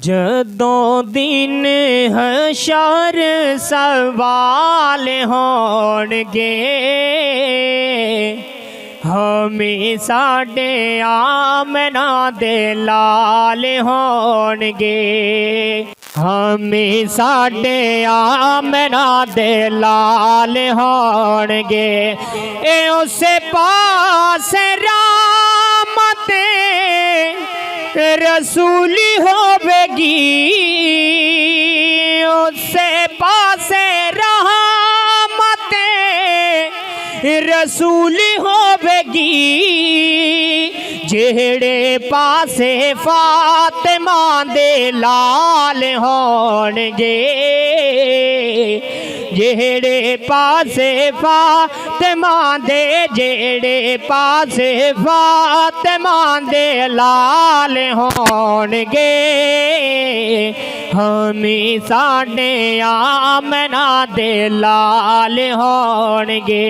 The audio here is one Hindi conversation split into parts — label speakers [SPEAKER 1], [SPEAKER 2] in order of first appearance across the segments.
[SPEAKER 1] जदों दिन हशर सवाल होणगे हमें साडे आमना दे लाल होणगे हमें साडे आमना दे लाल होणगे ए उसे पास रामते रसूली होवेगी उससे पासे रहमते रसूली होवेगी जेड़े पासे फातिमा दे लाल होणगे जेड़े पासे फातिमा दे जेड़े पासे फातिमा दे लाल होणगे हमें साडे आमना दे लाल होणगे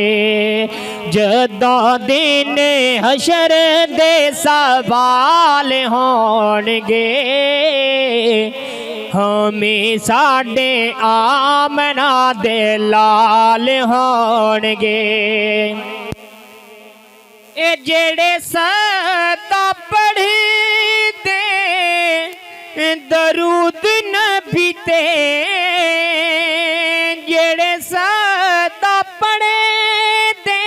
[SPEAKER 1] जदों दिन हशर दे सवाल होणगे हमें साडे आमना दे लाल होणगे ए जेड़े सदा पढ़दे दरूद नबी ते जेड़े सदा पढ़दे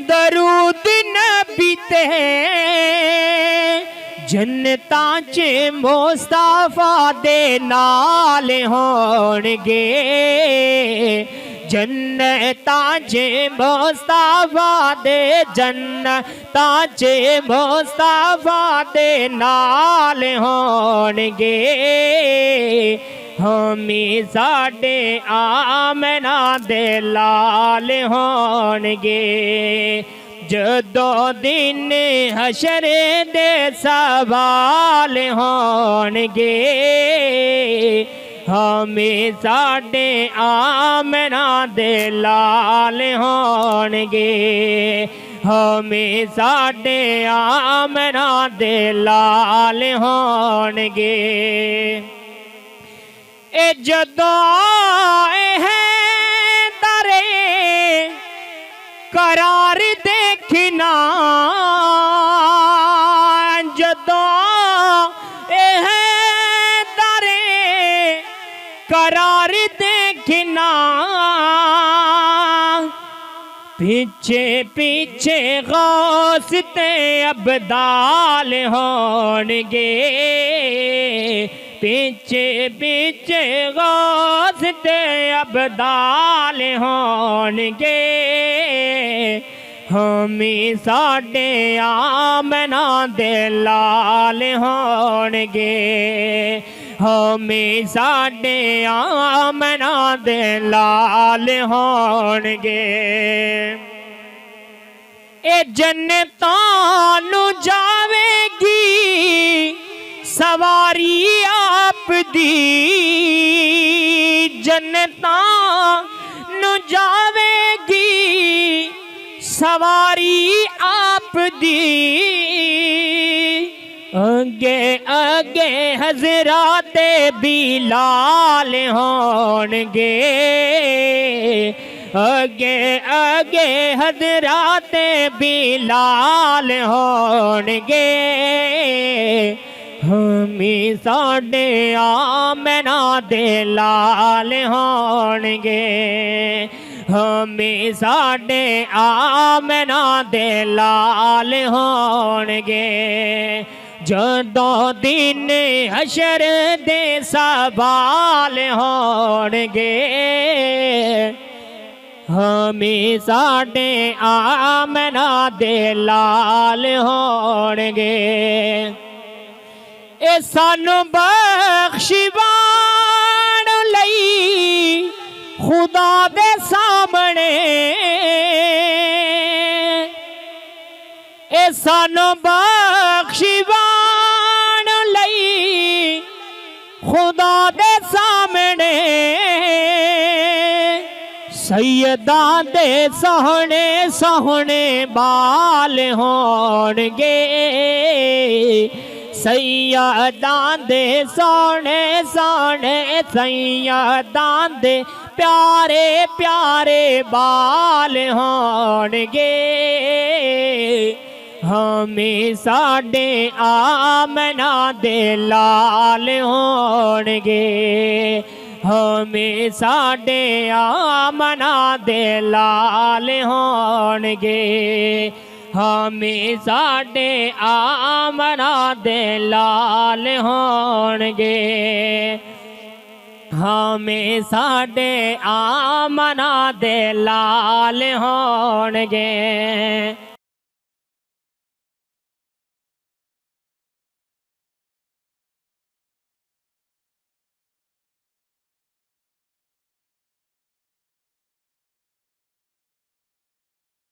[SPEAKER 1] दरूद नबी ते जन्नतां च मुस्तफा दे नाल होणगे जन्नतां च मुस्तफा दे जन्नतां च मुस्तफा दे नाल होणगे हमें साडे आमना दे लाल होणगे जदों दिन हशर दे सवाल होणगे हमें साडे आमना दे लाल होणगे हमें साडे आमना दे लाल होणगे ए जदों है तारे करार देखना जदों है तारे करार देखना पीछे पीछे गौस ते अब्दाल होणगे पीछे पीछे गौस ते अब्दाल होणगे हमें साडे आमना दे लाल होणगे हमें साडे आमना दे लाल होणगे ए जन्नतां नू जावेगी सवारी आप दी जन्नतां नू जावेगी सवारी आप दी अगे अगे हजराते बिलाल होणगे अगे अगे हजराते बिलाल होणगे हमें साडे आमना दे लाल होणगे हमें साडे आमना दे लाल होणगे जदों दिन हशर दे सवाल होणगे हमें साडे आमना दे लाल होणगे ए सानू बख्शिवाण लई खुदा दे सामने ए सानू बख्शिवाण लई खुदा दे सामने सैयदां दे सोहने सोहने बाल होणगे सैयदां दे सोने सोने सैयदां दे प्यारे प्यारे बाल होणगे हमें साडे आमना दे लाल होणगे हमें साडे आमना दे लाल होणगे हमें साडे आमना दे लाल होणगे हमें साडे आमना दे लाल होणगे।